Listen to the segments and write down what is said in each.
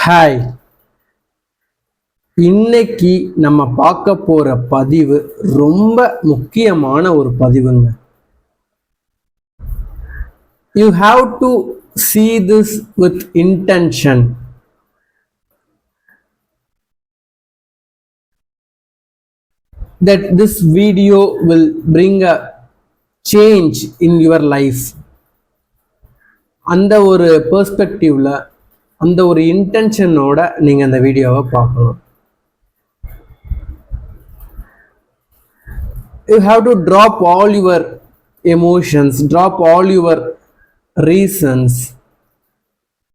Hi, இன்னைக்கு நம்ம பார்க்க போற பதிவு ரொம்ப முக்கியமான ஒரு பதிவுங்க. You have to see this with intention. That this video will bring a change in your life. அந்த ஒரு பெர்ஸ்பெக்டிவ்ல, அந்த ஒரு இன்டென்ஷனோட நீங்க அந்த வீடியோவை பார்க்கணும். You have to drop all your emotions, drop all your reasons,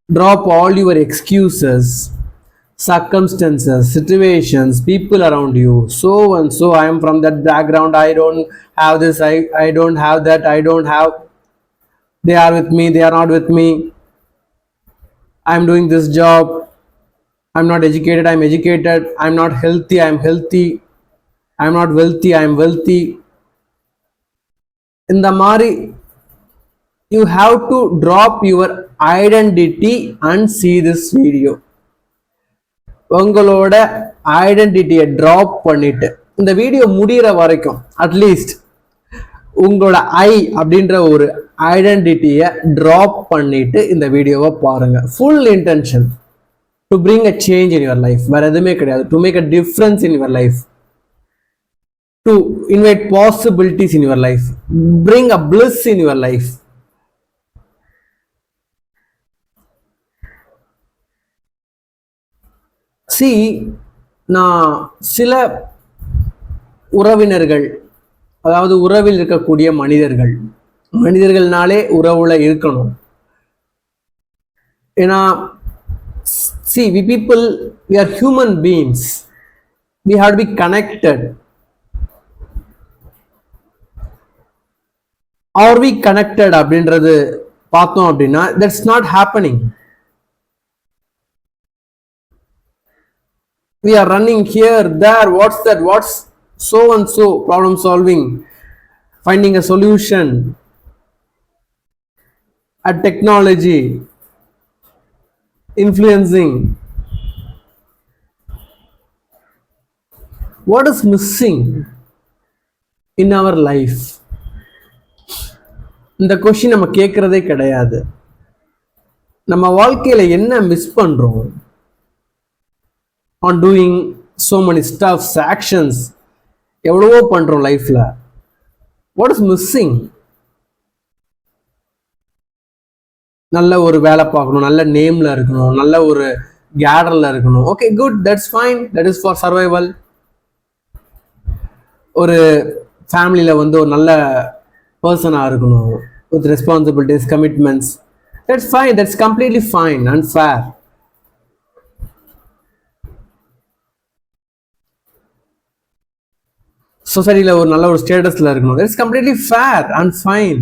drop all your excuses, circumstances, situations, people around you. So and so, I am from that background, I don't have this, I don't have that, I don't have, they are with me, they are not with me, I am doing this job, I'm not educated, I'm educated, I'm not healthy, I'm healthy, I'm not wealthy, I'm wealthy. இந்த மாதிரி you have to drop your identity and see this video. உங்களோட ஐடென்டிட்டியை drop பண்ணிட்டு இந்த video முடிகிற வரைக்கும் at least உங்களோட அப்படின்ற ஒரு ஐடென்டிட்டியை ட்ராப் பண்ணிட்டு இந்த வீடியோவை பாருங்க. Full intention to bring a change in your life. வேற எதுவுமே கிடையாது. To make a difference in your life, to invite possibilities in your life, bring a bliss in your life. See, நான் சில உறவினர்கள், அதாவது உறவில் இருக்கக்கூடிய மனிதர்கள்னாலே உறவுல இருக்கணும். ஏன்னா see, we people, we are human beings, we have to be connected. Are we connected அப்படின்றது பார்த்தோம் அப்படின்னா that's not happening. We are running here, there, what's that, what's so and so, problem solving, finding a solution, a technology, influencing. What is missing in our life? இந்த question நம்ம கேட்கறதே கிடையாது. நம்ம வாழ்க்கையில என்ன miss பண்றோம்? On doing so many stuffs, actions எவ்வளவோ பண்றோம் லைஃப்ல. What is missing? நல்ல ஒரு வேலை பார்க்கணும், நல்ல நேம்ல இருக்கணும், நல்ல ஒரு கேடர்ல இருக்கணும். Okay, good, that's fine, that is for survival. ஒரு ஃபேமிலியில ஒரு நல்ல பர்சனாக இருக்கணும், with responsibilities, commitments. That's fine, that's completely fine and fair. சொசைட்டியில் ஒரு நல்ல ஒரு ஸ்டேட்டஸில் இருக்கணும், that's completely fair and fine.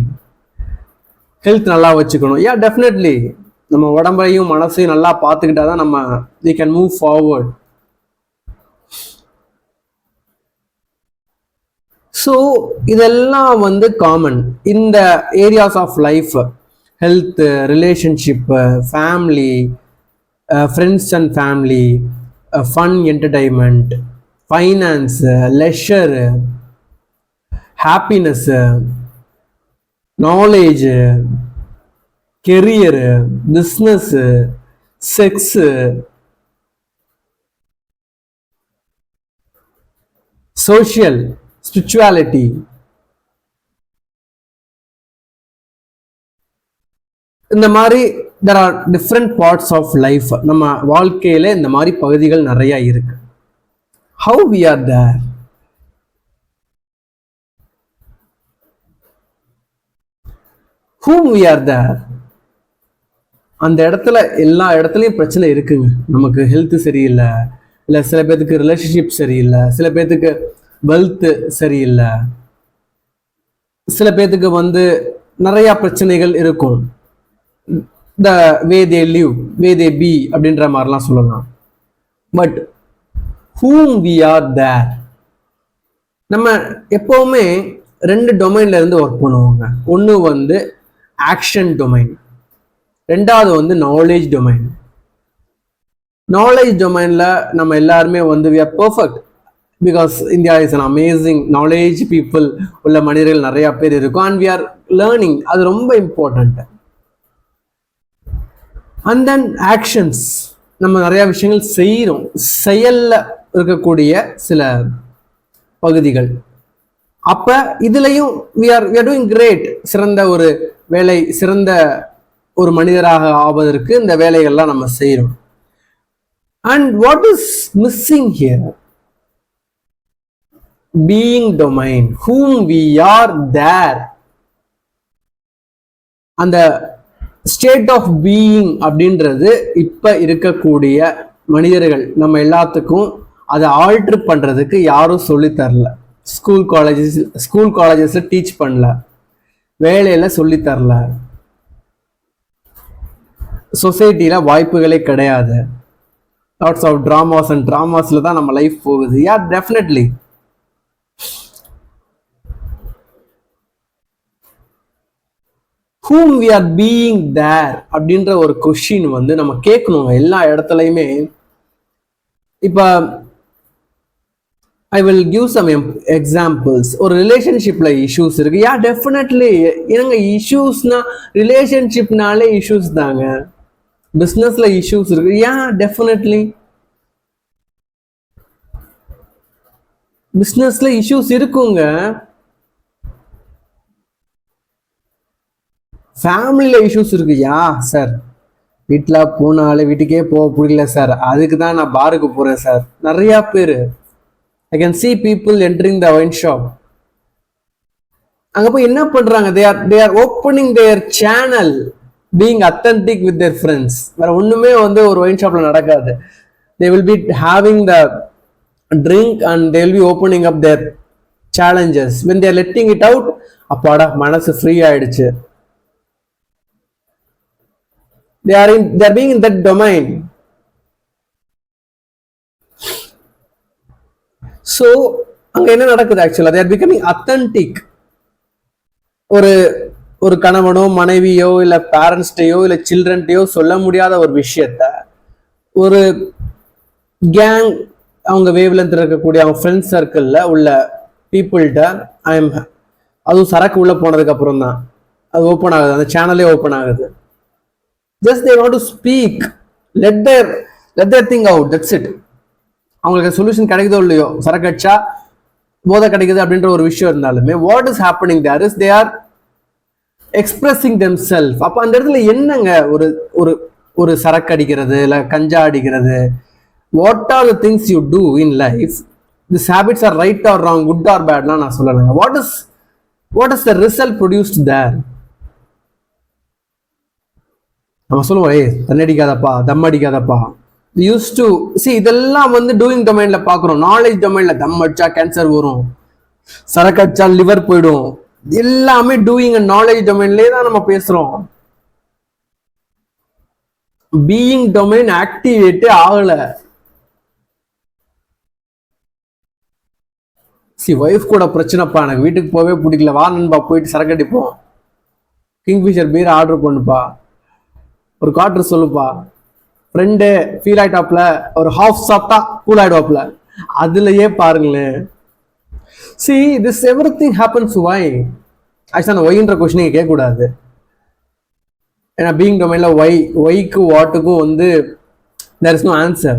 Health நல்லா வச்சுக்கணும், யா டெஃபினெட்லி. நம்ம உடம்பையும் மனசையும் நல்லா பார்த்துக்கிட்டா தான் நம்ம we can move forward. So இதெல்லாம் காமன் இந்த areas of life. Health, relationship, family, friends and family, fun, entertainment, finance, leisure, happiness, knowledge, career, business, sex, social, spirituality. இந்த மாதிரி there are different parts of life. நம்ம வாழ்க்கையில இந்த மாதிரி பகுதிகள் நிறைய இருக்கு. How we are there? Whom we are there? அந்த இடத்துல எல்லா இடத்துலையும் பிரச்சனை இருக்குங்க. நமக்கு ஹெல்த் சரியில்லை, இல்லை சில பேர்த்துக்கு ரிலேஷன்ஷிப் சரியில்லை, சில பேர்த்துக்கு வெல்த் சரியில்லை, சில பேர்த்துக்கு நிறைய பிரச்சனைகள் இருக்கும். த வே they live, way they be அப்படின்ற மாதிரிலாம் சொல்லலாம். But whom we are there, நம்ம எப்பவுமே 2 டொமைன்ல இருந்து ஒர்க் பண்ணுவாங்க. ஒன்று ஆக்ஷன் டொமைன், ரெண்டாவது நாலேஜ் டொமைன். நாலேஜ் டொமைனில் நம்ம எல்லாருமே வந்து we are perfect because India is an amazing knowledge people உள்ள மனிதர்கள் நிறையா பேர் இருக்கும் அண்ட் வி ஆர் லேர்னிங், அது ரொம்ப இம்பார்ட்டண்ட். அண்ட் தென் ஆக்ஷன்ஸ், நம்ம நிறையா விஷயங்கள் செய்கிறோம், செயலில் இருக்கக்கூடிய சில பகுதிகள். அப்போ இதுலையும் we are doing great. சிறந்த ஒரு வேலை, சிறந்த ஒரு மனிதராக ஆவதற்கு இந்த வேலைகள்லாம் நம்ம செய்கிறோம். And what is missing here? being domain, whom we are there. அந்த ஸ்டேட் ஆஃப் பீயிங் அப்படின்றது இப்ப இருக்கக்கூடிய மனிதர்கள் நம்ம எல்லாத்துக்கும் அதை ஆல்டர் பண்றதுக்கு யாரும் சொல்லி தரல. ஸ்கூல் காலேஜஸ்ல டீச் பண்ணல, வேலையில சொல்லி தரல, சொசைட்டில வாய்ப்புகளே கிடையாது. லாட்ஸ் ஆஃப் டிராமாஸ் அண்ட் டிராமாஸ்ல தான் நம்ம லைஃப் போகுது. Yeah definitely. whom we are being there அப்படின்ற ஒரு கொஸ்டின் வந்து நம்ம கேட்கணுங்க எல்லா இடத்துலையுமே. இப்போ I will give some examples. ஒரு ரிலேஷன்ஷிப்ல இஷ்யூஸ் இருக்கு. Yeah definitely. என்னங்க இஷ்யூஸ்னா ரிலேஷன்ஷிப்னாலே இஷ்யூஸ் தாங்க. பிஸ்னஸ்ல இஷ்யூஸ் இருக்கு. Yeah definitely. பிஸ்னஸ்ல இஷ்யூஸ் இருக்குங்க. ஃபேமிலியில இஷ்யூஸ் இருக்கு. யா சார், வீட்டில் போனாலே வீட்டுக்கே போக பிடிக்கல சார், அதுக்கு தான் நான் பாருக்கு போறேன் சார். நிறைய பேர் I can see people entering the wine shop. அங்க போய் என்ன பண்றாங்க? they are opening their channel, being authentic with their friends. வேற ஒண்ணுமே வந்து ஒரு ஒயின் ஷாப்ல நடக்காது. they will be having the drink and they will be opening up their challenges. when they are letting it out, அப்பாடா மனசு free ஆயிடுச்சு. they are being in that domain. so அங்க என்ன நடக்குது? ஆக்சுவலா they are becoming authentic. ஒரு கணவனோ மனைவியோ இல்ல பேரண்ட்ஸ்டையோ இல்ல சில்ட்ரன்டையோ சொல்ல முடியாத ஒரு விஷயத்த ஒரு கேங், அவங்க வேவ்லென்த் இருக்கக்கூடிய அவங்க ஃப்ரெண்ட்ஸ் சர்க்கிள்ல உள்ள பீப்புள்கிட்ட அதுவும் சரக்கு உள்ள போனதுக்கு அப்புறம் தான் அது ஓப்பன் ஆகுது, அந்த சேனலே ஓப்பன் ஆகுது. just they want to speak, let their thing out, that's it. அவங்களுக்கு சொல்யூஷன் கிடைக்குதோ இல்லையோ, சரக்கு அடிச்சா போதை கிடைக்குது அப்படின்ற ஒரு விஷயம் இருந்தாலுமே what is happening there is they are expressing themselves. அப்ப அந்த இடத்துல என்னங்க ஒரு சரக்கு அடிக்கிறது இல்ல கஞ்சா அடிக்கிறது, what are the things you do in life, these habits are right or wrong, good or bad நான் சொல்லலைங்க. what is the result produced there? நம்ம சொல்லுவோம், தண்ணி அடிக்காதப்பா, தம் அடிக்காதப்பா. யூஸ் டு சி இதெல்லாம் வந்து டூயிங் டொமைன்ல பாக்குறோம். நாலேஜ் டொமைன்ல தம் அடிச்சா கேன்சர் வரும், சரக்கு அடிச்சா லிவர் போயிடும், எல்லாமே டூயிங் அண்ட் நாலேஜ் டொமைன்லயே தான் நம்ம பேசுறோம். பீயிங் டொமைன் ஆக்டிவேட்டே ஆகல. ஒய்ஃப் கூட பிரச்சனைப்பா, எனக்கு வீட்டுக்கு போகவே பிடிக்கல, வா நண்பா போயிட்டு சரக்கு அடிப்போம், கிங்ஃபிஷர் பீர் ஆர்டர் பண்ணுப்பா, ஒரு குவார்டர் சொல்லுப்பா. ஃப்ரெண்டு ஃபீல் ஆயிட்டாப்ல, ஒரு ஹாஃப் சாப்பிட்டா கூல் ஆயிடுவாப்ல. அதுலயே பாருங்களேன். see this everything happens why? ஆக்சுவலா அந்த ஒய்ன்ற கொஸ்டின் நீங்க கேட்க கூடாது. ஏன்னா பீயிங் டொமைன்ல ஒய்க்கு வாட்டுக்கும் வந்து there is no answer.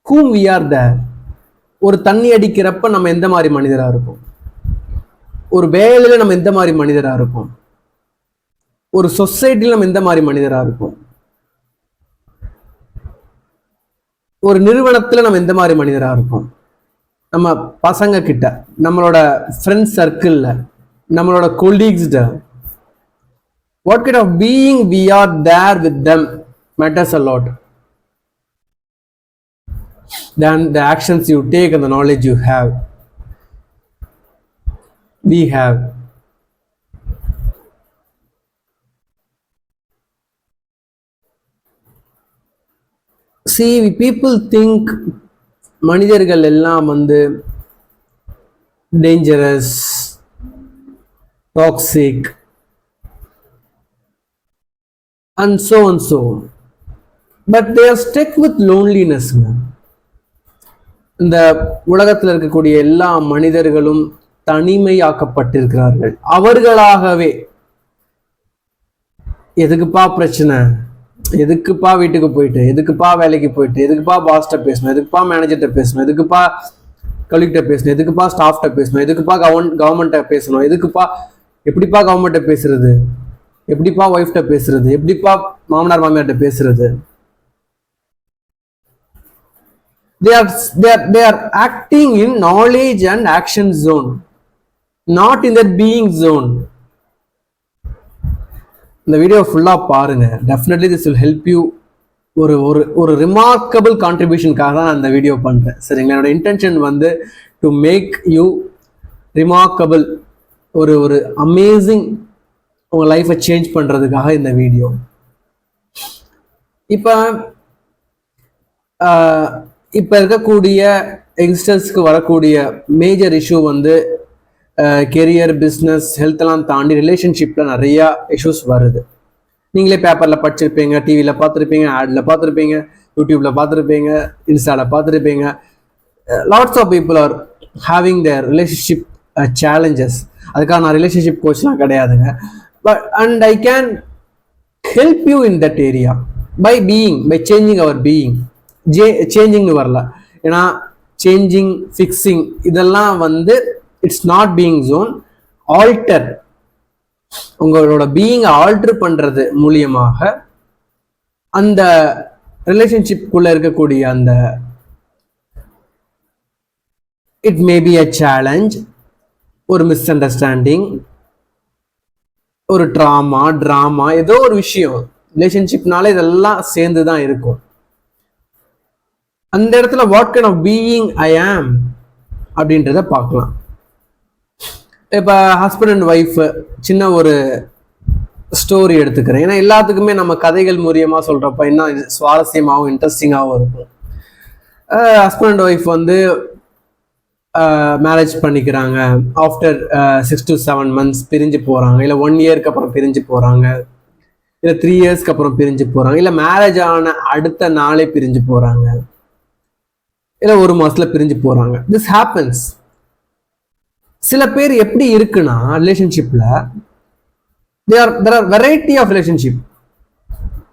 whom we are there. ஒரு தண்ணி அடிக்கிறப்ப நம்ம எந்த மாதிரி மனிதரா இருக்கும், ஒரு வேலையில நம்ம எந்த மாதிரி மனிதரா இருக்கும், ஒரு சொசைட்டில நம்ம எந்த மாதிரி மனிதரா இருக்கும், ஒரு நிறுவனத்துல நம்ம எந்த மாதிரி மனிதரா இருக்கும், நம்ம பசங்க கிட்ட, நம்மளோட ஃப்ரெண்ட்ஸ் சர்க்கிள்ல, நம்மளோட கொலீக்ஸ்ட, what kind of being we are there with them matters a lot than the actions you take and the knowledge you have. We have. see people think மனிதர்கள் எல்லாம் வந்து dangerous, toxic and so on. But they are stuck with loneliness. இந்த உலகத்தில் இருக்கக்கூடிய எல்லா மனிதர்களும் தனிமையாக்கப்பட்டிருக்கிறார்கள் அவர்களாகவே. எதுக்குப்பா பிரச்சனை, எதுக்குப்பா வீட்டுக்கு போயிட்டு, எதுக்குப்பா வேலைக்கு போயிட்டு, எதுக்குப்பா பாஸ்ட பேசணும், எதுக்குப்பா மேனேஜர்கிட்ட பேசணும், எதுக்குப்பா கலீக்ட பேசணும், எதுக்குப்பா ஸ்டாஃப்ட பேசணும், எதுக்குப்பா கவர்மெண்ட்ட பேசணும், எதுக்குப்பா எப்படிப்பா கவர்மெண்ட்ட பேசுறது, எப்படிப்பா ஒய்ஃப்ட பேசுறது, எப்படிப்பா மாமனார் மாமியார்ட்ட பேசுறது. They are acting in knowledge and action zone, not in that being zone. இந்த வீடியோ ஃபுல்லா பாருங்க. Definitely this will help you. ஒரு ஒரு ஒரு ரிமார்க்கபிள் கான்ட்ரிபியூஷனுக்காக தான் நான் இந்த வீடியோ பண்றேன். சரிங்களா? என்னோட இன்டென்ஷன் வந்து டு மேக் யூ ரிமார்க்கபிள், ஒரு ஒரு அமேசிங், உங்க லைஃபை சேஞ்ச் பண்றதுக்காக இந்த வீடியோ. இப்போ இருக்கக்கூடிய யங்ஸ்டர்ஸ்க்கு வரக்கூடிய மேஜர் இஷ்யூ வந்து கெரியர், பிஸ்னஸ், ஹெல்த்லாம் தாண்டி ரிலேஷன்ஷிப்பில் நிறையா இஷ்யூஸ் வருது. நீங்களே பேப்பரில் படிச்சிருப்பீங்க, டிவியில் பார்த்துருப்பீங்க, ஆடில் பார்த்துருப்பீங்க, யூடியூப்பில் பார்த்துருப்பீங்க, இன்ஸ்டாவில் பார்த்துருப்பீங்க. Lots of people are having their relationship challenges. அதுக்காக நான் ரிலேஷன்ஷிப் கோச்லாம் கிடையாதுங்க. But and I can help you in that area by changing our being. சேஞ்சிங்னு வரல, ஏன்னா சேஞ்சிங், ஃபிக்ஸிங் இதெல்லாம் வந்து it's not being zone. Alter, உங்களோட பீயிங் ஆல்டர் பண்றது மூலியமாக அந்த ரிலேஷன்ஷிப்குள்ள இருக்கக்கூடிய அந்த it may be a challenge, ஒரு மிஸ் அண்டர்ஸ்டாண்டிங், ஒரு ட்ராமா, ஏதோ ஒரு விஷயம். ரிலேஷன்ஷிப்னால இதெல்லாம் சேர்ந்து தான் இருக்கும். அந்த இடத்துல what kind of being I am அப்படின்றத பார்க்கலாம். இப்போ ஹஸ்பண்ட் அண்ட் ஒய்ஃப் சின்ன ஒரு ஸ்டோரி எடுத்துக்கிறேன். ஏன்னா எல்லாத்துக்குமே நம்ம கதைகள் மூலியமாக சொல்கிறப்ப இன்னும் சுவாரஸ்யமாகவும் இன்ட்ரெஸ்டிங்காகவும் இருக்கும். ஹஸ்பண்ட் அண்ட் ஒய்ஃப் வந்து மேரேஜ் பண்ணிக்கிறாங்க. ஆஃப்டர் 6 to 7 months பிரிஞ்சு போகிறாங்க, இல்லை 1 yearக்கு அப்புறம் பிரிஞ்சு போகிறாங்க, இல்லை 3 yearsக்கு அப்புறம் பிரிஞ்சு போகிறாங்க, இல்லை மேரேஜ் ஆன அடுத்த நாளே பிரிஞ்சு போகிறாங்க, இல்லை 1 மாசத்துல பிரிஞ்சு போகிறாங்க. This happens. சில பேர் எப்படி இருக்குன்னா ரிலேஷன்ஷிப்ல there are variety of relationship.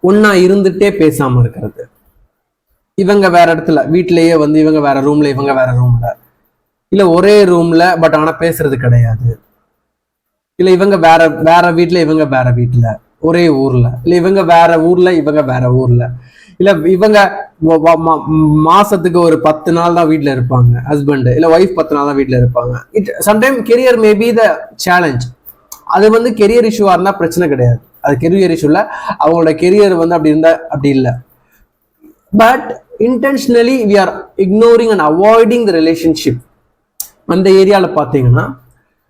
ஒன்னா இருந்துட்டே பேசாம இருக்கிறது, இவங்க வேற இடத்துல வீட்லயே வந்து இவங்க வேற ரூம்ல இவங்க வேற ரூம்ல, இல்ல ஒரே ரூம்ல பட் ஆனா பேசுறது கிடையாது, இல்ல இவங்க வேற வேற வீட்ல இவங்க வேற வீட்ல ஒரே ஊர்ல, இல்ல இவங்க வேற ஊர்ல இவங்க வேற ஊர்ல, இல்ல இவங்க மாசத்துக்கு ஒரு 10 நாள் தான் வீட்டுல இருப்பாங்க ஹஸ்பண்ட், இல்ல ஒய்ஃப் 10 நாள் தான் வீட்டுல இருப்பாங்க. It sometime career may be the challenge. அது வந்து கெரியர் இஷ்யூவா இருந்தா பிரச்சனை கிடையாது, அது கெரியர் இஷ்யூ இல்ல, அவங்களோட கெரியர் வந்து அப்படி இருந்தா அப்படி இல்லை. But intentionally we are ignoring and avoiding the relationship. அந்த ஏரியால பாத்தீங்கன்னா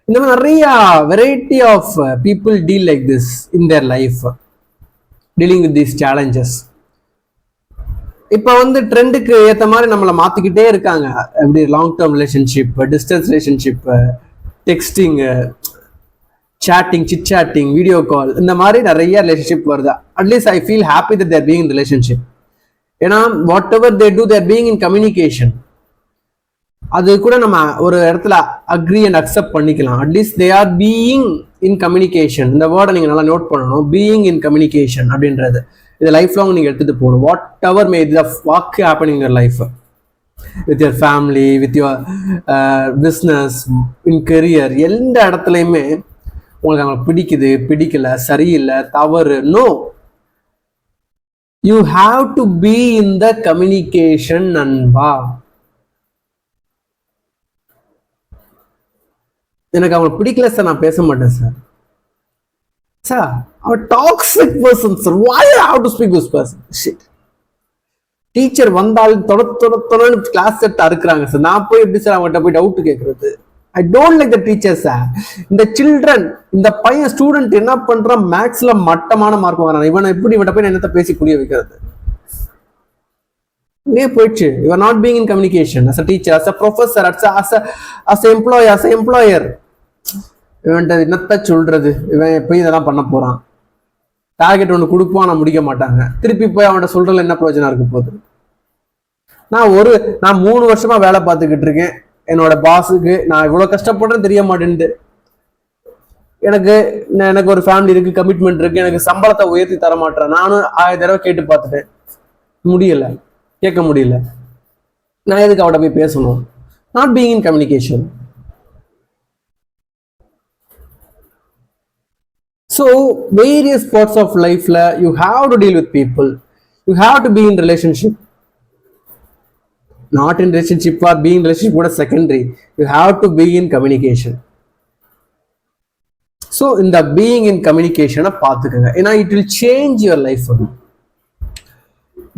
இந்த மாதிரி நிறைய variety of people deal like this in their life, dealing with these challenges. இப்போ வந்து ட்ரெண்டுக்கு ஏற்ற மாதிரி நம்மளை மாற்றிக்கிட்டே இருக்காங்க. எப்படி long term relationship, distance relationship, texting, chatting, chit chatting, video call, இந்த மாதிரி நிறைய ரிலேஷன்ஷிப் வருது. At least I feel happy that their being in relationship. ஏன்னா whatever they do their being in communication. அது கூட நம்ம ஒரு இடத்துல அக்ரி அண்ட் அக்செப்ட் பண்ணிக்கலாம். At least they are being in communication. இந்த வேர்டை நீங்கள் நல்லா நோட் பண்ணணும், பீயிங் இன் கம்யூனிகேஷன் அப்படின்றது. இது லைஃப் லாங் நீங்கள் எடுத்துகிட்டு போகணும். Whatever may the walk happening in your life, with your family, with your business, in career, எந்த இடத்துலையுமே உங்களுக்கு அவங்களுக்கு பிடிக்குது, பிடிக்கல, சரியில்லை, தவறு, no, you have to be in the communication. நண்பா, எனக்கு அவங்களை பிடிக்கல சார், நான் பேச மாட்டேன் sir. Sir, I'm a toxic person, sir. Why I have to speak this person? Shit. Teacher வந்தாலும் தொடர்ந்து கிளாஸ் செட் அறுக்குறாங்க சார். நான் போய் எப்படி சார் அவங்ககிட்ட போய் டவுட் கேட்கறது? I don't like the teacher sir. இந்த சில்ட்ரன், இந்த பையன் ஸ்டூடெண்ட் என்ன பண்றான், மேக்ஸ்ல மட்டமான மார்க் வாங்குறான். இவனை எப்படி இவன்ட்ட போய் என்னத்தை பேசி புரிய வைக்கிறது? இங்கே போயிடுச்சு. You are not being in communication as a teacher, as a professor, as employer. இவன்ட்ட என்னத்த சொல்றது? இவன் போய் இதெல்லாம் பண்ண போறான். டார்கெட் ஒன்று கொடுப்பான், நான் முடிக்க மாட்டாங்க. திருப்பி போய் அவன்கிட்ட சொல்றதுல என்ன பிரயோஜனம் இருக்க போகுது? நான் 3 வருஷமா வேலை பார்த்துக்கிட்டு இருக்கேன். என்னோட பாஸுக்கு நான் இவ்வளவு கஷ்டப்படுறேன்னு தெரிய மாட்டேன்ட்டு. எனக்கு ஒரு ஃபேமிலி இருக்கு, கமிட்மெண்ட் இருக்கு, எனக்கு சம்பளத்தை உயர்த்தி தர மாட்டேன். நானும் 1000 தடவை கேட்டு பார்த்துட்டேன், முடியல, கேட்க முடியல. நான் எதுக்கு அவட போய் பேசணும்? Not being in communication. So various parts of life you have to deal with people. You have to be in relationship. Not in relationship or being in relationship கூட secondary. You have to be in communication. So in the being in communication பார்த்துக்கங்க, ஏன்னா it will change your life.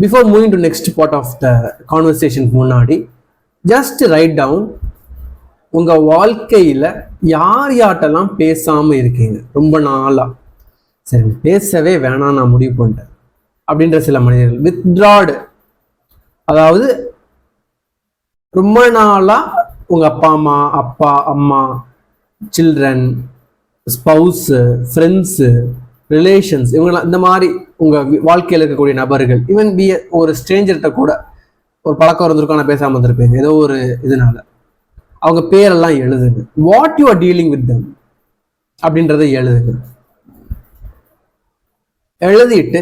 Before moving to next part of the conversation முன்னாடி just write down உங்க வாழ்க்கையில யார் யார்ட்டெல்லாம் பேசாம இருக்கீங்க ரொம்ப நாளா. சரி, பேசவே வேணாம் நான் முடிவு பண்ணிட்டேன் அப்படின்ற சில மனிதர்கள். வித்ட்ராடு, அதாவது ரொம்ப நாளா உங்க அப்பா அம்மா சில்ட்ரன், ஸ்பவுஸ், ஃப்ரெண்ட்ஸு, ரிலேஷன்ஸ், இவங்கெல்லாம் இந்த மாதிரி உங்க வாழ்க்கையில் இருக்கக்கூடிய நபர்கள், ஈவன் பி ஒரு ஸ்ட்ரேஞ்சர்கிட்ட கூட ஒரு பழக்கம் இருந்திருக்கும், நான் பேசாமல் இருந்திருப்பேங்க ஏதோ ஒரு இதனால. அவங்க பேரெல்லாம் எழுதுங்க. What you are dealing with them அப்படின்றத எழுதுங்க. எழுதிட்டு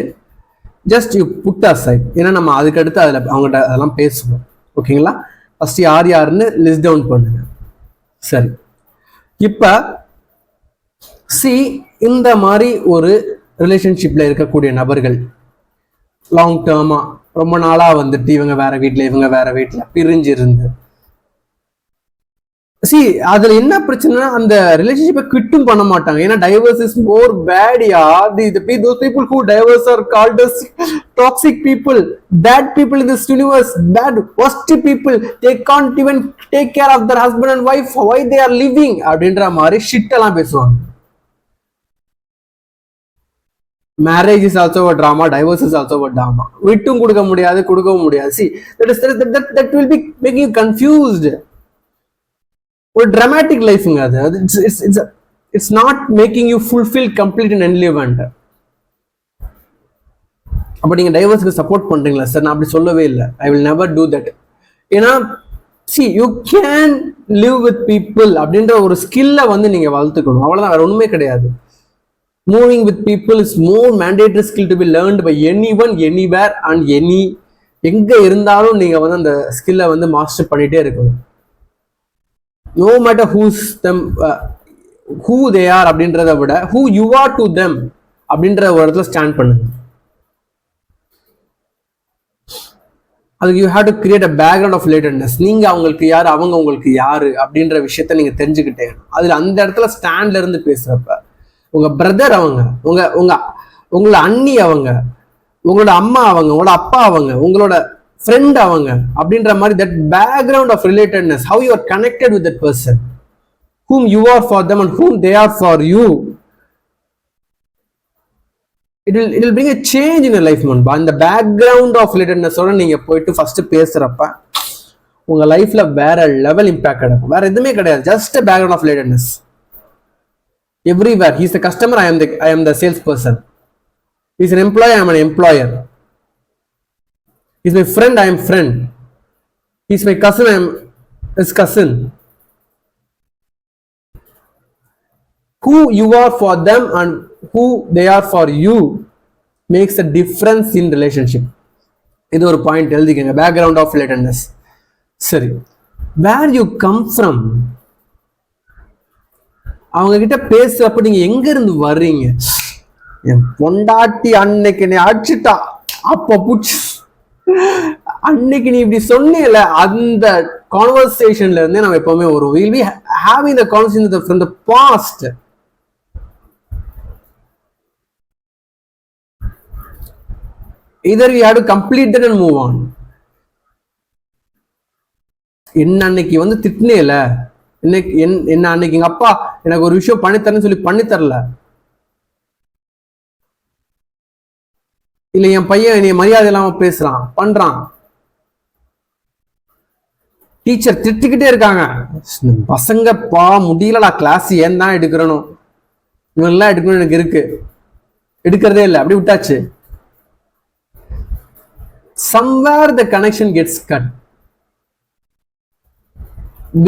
ஜஸ்ட் யூ புட் அசைட். ஏன்னா நம்ம அதுக்கடுத்து அதில் அவங்ககிட்ட அதெல்லாம் பேசுவோம். ஓகேங்களா? ஃபர்ஸ்ட் யார் யாருன்னு லிஸ்ட் டவுன் பண்ணுங்க. சரி, இப்போ இந்த மாதிரி ஒரு ரிலேஷன்ஷிப்ல இருக்கக்கூடிய நபர்கள் லாங் டேர்மா ரொம்ப நாளா வந்துட்டு இவங்க வேற வீட்டில் இவங்க வேற வீட்டில் பிரிஞ்சு இருந்து, அதுல என்ன பிரச்சனைனா அந்த ரிலேஷன்ஷிப்பை குவிட்டும் பண்ண மாட்டாங்க. ஏன்னா divorce is more bad. Those people who divorce are called as toxic people, bad people in this universe, bad, worst people. They can't even take care of their husband and wife. Why they are living அப்படின்ற மாதிரி shit எல்லாம் பேசுவாங்க. Marriage is also a drama, divorce is also a drama. விட்டும் கொடுக்க முடியாது, கொடுக்கவும் முடியாது. That will be making you confused. ஒரு dramatic லைஃப்ங்க அது. It's not making you fulfill complete and relevant. அப்ப நீங்க டைவர்ஸ்க்கு சப்போர்ட் பண்றீங்களா? சார் நான் அப்படி சொல்லவே இல்லை. I will never do that. ஏன்னா you can live with people அப்படின்ற ஒரு ஸ்கில்லை நீங்க வளர்த்துக்கணும். அவ்வளவுதான், வேற ஒண்ணுமே கிடையாது. Moving with people is more mandatory skill to be learned by anyone, anywhere and any. எங்க இருந்தாலும் நீங்க அந்த ஸ்கில்லை மாஸ்டர் பண்ணிட்டே இருக்கணும். No matter who they are அப்படின்றத விட who you are to them அப்படின்ற ஒரு இடத்துல ஸ்டாண்ட் பண்ணுங்க. அதுக்கு you have to create a background of relatedness. நீங்க அவங்களுக்கு யாரு, அவங்க உங்களுக்கு யாரு அப்படின்ற விஷயத்த நீங்க தெரிஞ்சுக்கிட்டேன். அதுல அந்த இடத்துல ஸ்டாண்ட்ல இருந்து பேசுறப்ப உங்க பிரதர் அவங்க, உங்களோட அண்ணி அவங்க, உங்களோட அம்மா அவங்க, உங்களோட அப்பா அவங்க, உங்களோட ஃப்ரெண்ட் அவங்க அப்படின்ற மாதிரி that background of relatedness, how you are connected with that person, whom you are for them and whom they are for you, it will bring a change in your life manba. இந்த background of relatedness ஓட நீங்க போயிட்டு first பேசுறப்ப உங்க லைஃப்ல வேற level impact கிடைக்கும். வேற எதுவுமே கிடையாது, just a background of relatedness. Everywhere he is the customer, I am the salesperson. He is an employee, I am an employer. He is my friend, I am friend. He is my cousin, I am his cousin. Who you are for them and who they are for you makes a difference in relationship. இது ஒரு point எழுதிக்கங்க, background of relatedness. சரி, where you come from, அவங்க கிட்ட பேசுறப்ப நீங்க எங்க இருந்து வர்றீங்க? என் பொண்டாட்டி அன்னைக்கு நீ அடிச்சுட்டா, அப்ப புடிச்சு அன்னைக்கு நீ இப்படி சொன்னீல, அந்த கான்வர்சேஷன்ல இருந்தே நம்ம எப்பவுமே வரும். We'll be having the conversation from the past. Either we have to complete that and move on. என்ன அன்னைக்கு திட்டினேல, என்ன அன்னைக்கு எங்க அப்பா எனக்கு ஒரு விஷயம் பண்ணித்தரேன்னு சொல்லி பண்ணித்தரல, இல்ல என் பையன் என்னைய மரியாதை இல்லாம பேசுறான் பண்றான், டீச்சர் திட்டிக்கிட்டே இருக்காங்க, பசங்க முடியலடா கிளாஸ் ஏன் தான் எடுக்கிறனும், இவெல்லாம் எடுக்கணும் எனக்கு இருக்கு, எடுக்கிறதே இல்லை, அப்படி விட்டாச்சு. somewhere the connection gets cut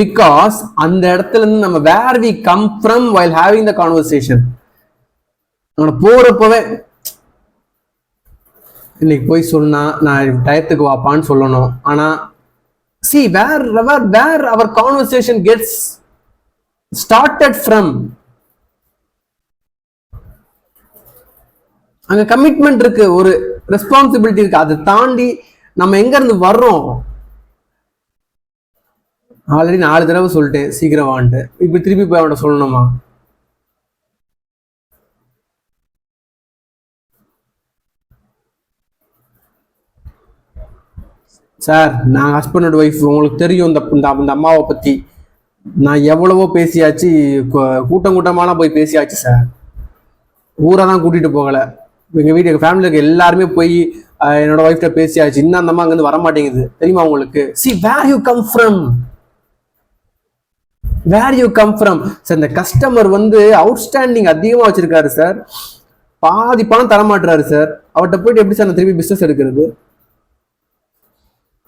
because அந்த இடத்துல இருந்து நம்ம where we come from while having the conversation போறப்பவே இன்னைக்கு போய் சொன்னா நான் டயத்துக்கு வாப்பான்னு சொல்லணும். ஆனா see where our conversation gets started from, அங்க கமிட்மெண்ட் இருக்கு, ஒரு ரெஸ்பான்சிபிலிட்டி இருக்கு. அதை தாண்டி நம்ம எங்க இருந்து வர்றோம். ஆல்ரெடி 4 தடவை சொல்லிட்டேன் சீக்கிரம் வான்ட்டு, இப்ப திருப்பி போய் அவன்கிட்ட சொல்லணுமா? சார் நான் ஹஸ்பண்ட் ஒய்ஃப், உங்களுக்கு தெரியும் இந்த அம்மாவை பத்தி நான் எவ்வளவோ பேசியாச்சு, கூட்டம் கூட்டமான போய் பேசியாச்சு சார். ஊரை தான் கூட்டிட்டு போகல, எங்க வீட்டு எங்க ஃபேமிலிக்கு எல்லாருமே போய் என்னோட ஒய்ஃப்ட பேசியாச்சு. இன்னும் அந்த அம்மா அங்கிருந்து வர மாட்டேங்குது, தெரியுமா உங்களுக்கு? see where you come from, where you come from. Sir இந்த கஸ்டமர் வந்து அவுட்ஸ்டாண்டிங் அதிகமா வச்சிருக்காரு சார், பாதி பணம் தரமாட்டுறாரு சார். அவர்கிட்ட போயிட்டு எப்படி சார் நான் திருப்பி பிசினஸ் எடுக்கிறது?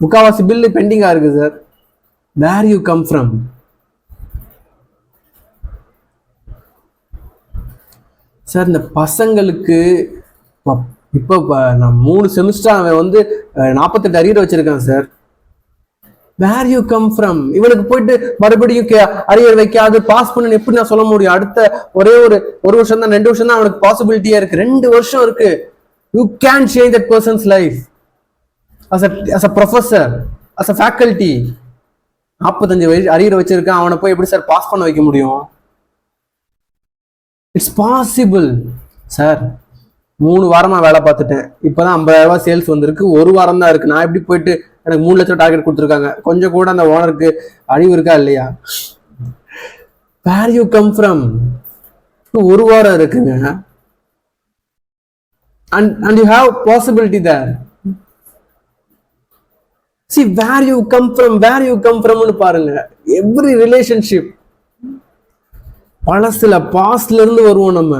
முக்காவாசி பில்லு பெண்டிங்கா இருக்கு sir. where you come from. Sir இந்த பசங்களுக்கு இப்போ நான் 3 செமிஸ்டர் அவன் வந்து 48 அரியர் வச்சிருக்கான் sir. Where you come from. இவனுக்கு போயிட்டு மறுபடியும் அரியர் வைக்காது பாஸ் பண்ணு எப்படி நான் சொல்ல முடியும்? அடுத்த ஒரே ஒரு வருஷம் தான் 2 வருஷம் தான் அவனுக்கு பாசிபிலிட்டியா இருக்கு. 2 வருஷம் இருக்கு. You can change that persons life as a professor, as a faculty. 45 arrear வச்சிருக்கான், அவனை போய் எப்படி சார் பாஸ் பண்ண வைக்க முடியும்? It's possible sir. 3 வாரமா வேலை பார்த்துட்டேன், இப்பதான் 50,000 ரூபாய் சேல்ஸ் வந்திருக்கு. 1 வாரம் தான் இருக்கு. நான் எப்படி போயிட்டு எனக்கு 3 லட்சம் டார்கெட் கொடுத்துருக்காங்க, கொஞ்சம் கூட அந்த ஓனருக்கு அறிவு இருக்கா இல்லையா? வேர் யூ கம் ஃப்ரம். 1 வாரம் இருக்குங்க. and you have possibility there. see where you come from னு பாருங்க. every relationship பழசுல பாஸ்ட்ல இருந்து வருவோம் நம்ம.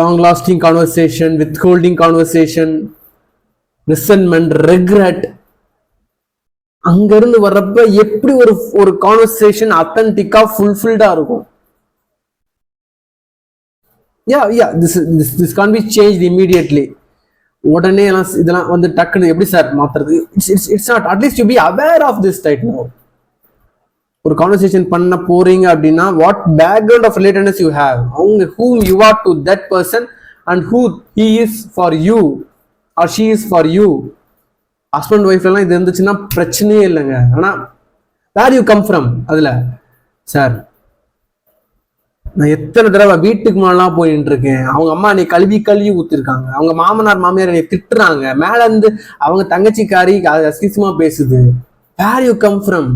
long lasting conversation, withholding conversation, resentment, regret. அங்க இருந்து வர்றப்ப எப்படி ஒரு கான்வர்சேஷன் அத்தன்டிக்கா ஃபுல்ஃபில்டா இருக்கும். yeah this can't be changed immediately. உடனே இதெல்லாம் வந்து டக்குன்னு எப்படி சார் மாத்துறது? It's not. At least you be aware of this right now. ஒரு கான்வர்சேஷன் பண்ண போறீங்க அப்படின்னா what background of relatedness you have, அவங்க whom you are to that person and who he is for you or she is for you. Husband wife எல்லாம் இது இருந்துச்சுன்னா பிரச்சனையே இல்லைங்க. ஆனா வேர் யூ கம் ஃப்ரம் அதுல சார் நான் எத்தனை தடவை வீட்டுக்கு மேலாம் போயிட்டு இருக்கேன். அவங்க அம்மா என்னை கழுவி ஊத்திருக்காங்க, அவங்க மாமனார் மாமியார் என்னை திட்டுறாங்க, மேல இருந்து அவங்க தங்கச்சிக்காரி அசிசமா பேசுது. Where you come from.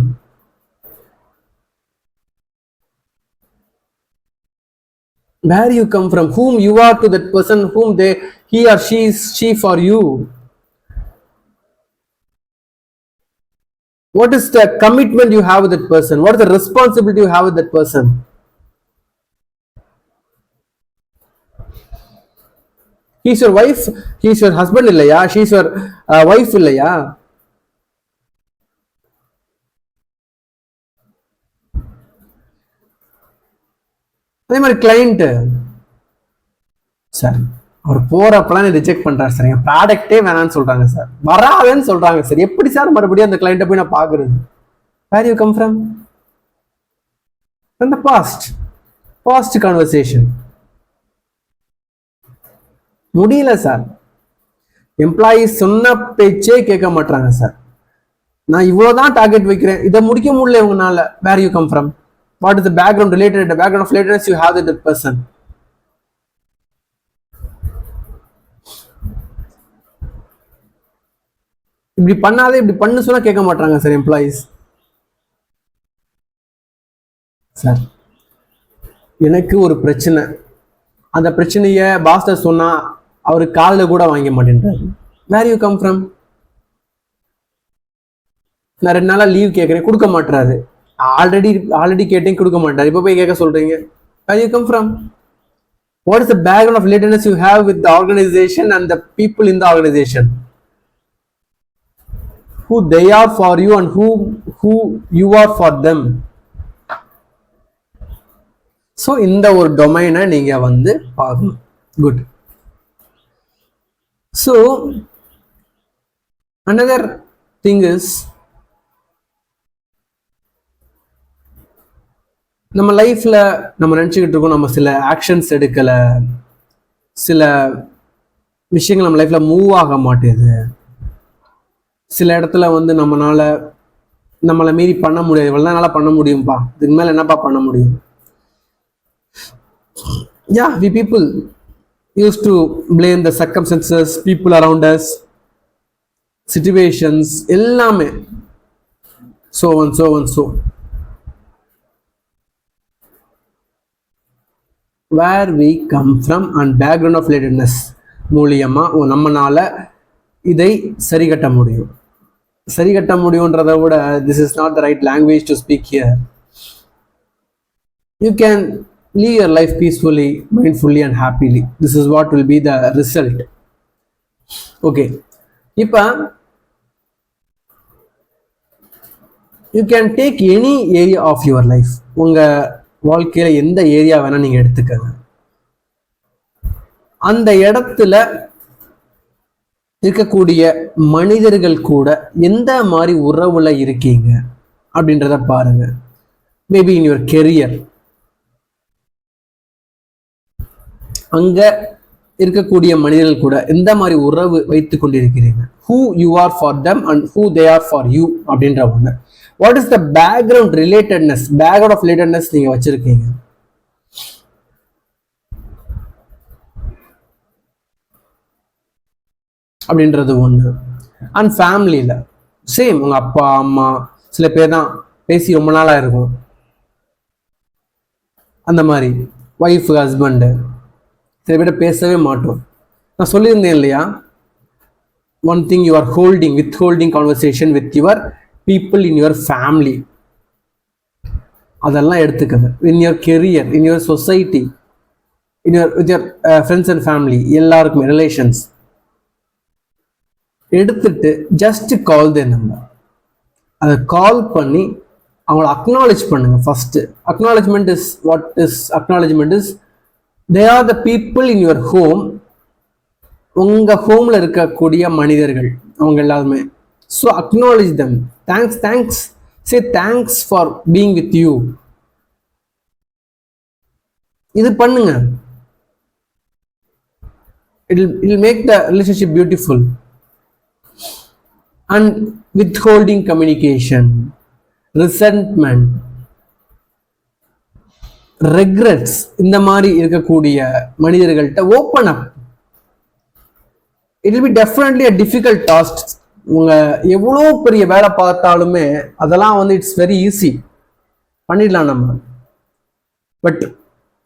Where you come from, whom you are to that person, whom he or she for you. What is the commitment you have with that person? What is the responsibility you have with that person? He is your wife, he is your husband இல்லையா? she is your wife இல்லையா? அதே மாதிரி client sir அவர் போறப்பெல்லாம் reject பண்றாரு sir, என் ப்ராடக்டே வேணான்னு சொல்றாங்க sir, வராதுன்னு சொல்றாங்க sir. எப்படி சார் மறுபடியும் அந்த கிளைண்ட்டை போய் நான் பாக்குறது? Where you come from. the past conversation. முடியல சார். எம்ப்ளாயிஸ் சொன்ன பேச்சே கேட்க மாட்டாங்க சார். நான் இவ்வளவுதான் டார்கெட் வைக்கிறேன், இதை முடிக்க முடியல உங்களால. Where you come from. What is the background of relatedness you have with that person? இப்படி பண்ணாதே இப்படி பண்ணு சொன்னா கேட்க மாட்டாங்க சார் எம்ப்ளாயிஸ். சார் எனக்கு ஒரு பிரச்சனை, அந்த பிரச்சனைய பாஸ்ட சொன்னா அவரு காதுல கூட வாங்க மாட்டேன்றாரு. Where you come from. நான் 2 நாளா லீவ் கேட்கிறேன், கொடுக்க மாட்டாரு. ஆல்ரெடி கேட்டேன் கொடுக்க மாட்டார், இப்போ போய் கேட்க சொல்றீங்க. Where you come from? What is the background of relatedness you have with the organization and the people in the organization? Who they are for you and who you are for them. So இந்த ஒரு டொமைனை நீங்க வந்து பார்க்கணும். Good. So another thing is, நம்ம லைஃப்ல நம்ம நினச்சிக்கிட்டு இருக்கோம் நம்ம சில ஆக்ஷன்ஸ் எடுக்கலை, சில விஷயங்கள் நம்ம லைஃப்ல மூவ் ஆக மாட்டேது, சில இடத்துல வந்து நம்மளை மீறி பண்ண முடியாது, இவ்வளோ நாளாக பண்ண முடியும்பா, இதுக்கு மேலே என்னப்பா பண்ண முடியும். Yeah, we people used to blame the circumstances, people around us, situations, எல்லாமே, so and so. Where we come from and background of relatedness மூலியமா நம்மனால இதை சரிகட்ட முடியும்ன்றதை விட, this is not the right language to speak here. You can live your life peacefully, mindfully and happily. This is what will be the result. Okay, இப்போ you can take any area of your life. உங்க வாழ்க்கையில எந்த area வேணா நீங்க எடுத்துக்கங்க. அந்த இடத்துல இருக்கக்கூடிய மனிதர்கள் கூட எந்த மாதிரி உறவுல இருக்கீங்க அப்படின்றத பாருங்க. மேபி இன் யுவர் கெரியர், அங்க இருக்கக்கூடிய மனிதர்கள் கூட எந்த மாதிரி உறவு வைத்து கொண்டிருக்கிறீங்க. who you are for them and who they are for you அப்படின்ற ஒண்ணு. what is the background of relatedness நீங்க வச்சிருக்கீங்க அப்படின்றது ஒண்ணு. அண்ட் ஃபேமிலியில சேம், உங்க அப்பா அம்மா சில பேர் தான் பேசி ரொம்ப நாளா இருக்கும், அந்த மாதிரி ஒய்ஃப் ஹஸ்பண்டு சில பேர் பேசவே மாட்டோம். நான் சொல்லியிருந்தேன் இல்லையா, one thing you are withholding conversation with your people in your family. அதெல்லாம் எடுத்துக்கங்க. in your career, in your society, with your friends and family, எல்லாருக்குமே ரிலேஷன்ஸ் எடுத்துட்டு ஜஸ்ட் கால் தி நம்பர். அதை கால் பண்ணி அவங்கள அக்னாலேஜ் பண்ணுங்க. First acknowledgement is what is acknowledgement is they are the people in your home. உங்க ஹோம்ல இருக்கக்கூடிய மனிதர்கள் அவங்க எல்லாருமே. So acknowledge them. Thanks. Say thanks for being with you. இது பண்ணுங்க. It'll make the relationship beautiful. And withholding communication, resentment, regrets, இந்த மாதிரி இருக்கக்கூடிய மனிதர்கள்ட்ட open up. It will be definitely a difficult task. உங்க எவ்வளோ பெரிய வேலை பார்த்தாலுமே அதெல்லாம் வந்து இட்ஸ் வெரி ஈஸி, பண்ணிடலாம் நம்ம. But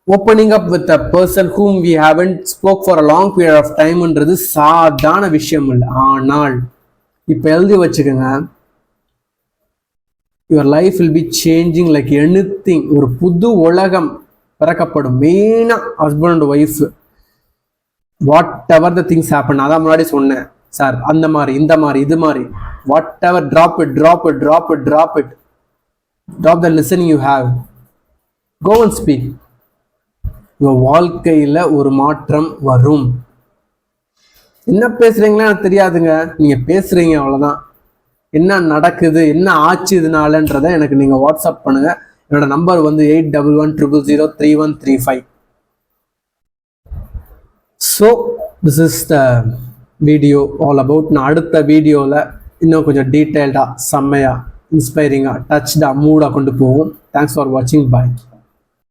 opening up with a person whom we haven't spoke for a long period of timeன்றது சாதாரண விஷயம் இல்லை. ஆனால் இப்போ எழுதி வச்சுக்கோங்க, your life will be changing like anything. ஒரு புது உலகம் பிறக்கப்படும். மெயினா husband and wife, what ever the things happen, அதான் முன்னாடி சொன்னேன் சார், அந்த மாதிரி இந்த மாதிரி இது மாதிரி, whatever, drop it, the listening you have, go and speak. உங்க வாழ்க்கையில ஒரு மாற்றம் வரும். என்ன பேசுறீங்களா எனக்கு தெரியாதுங்க, நீங்க பேசுறீங்க அவ்வளவுதான். என்ன நடக்குது, என்ன ஆச்சு இதனாலன்றதை எனக்கு நீங்க வாட்ஸ்அப் பண்ணுங்க. என்னோட நம்பர் வந்து 8110031335. So this is the video all about. நான் அடுத்த வீடியோவில் இன்னும் கொஞ்சம் டீட்டெயில்டாக செம்மையாக இன்ஸ்பைரிங்காக டச்டாக மூடாக கொண்டு போவோம். தேங்க்ஸ் ஃபார் வாட்சிங். பாய்.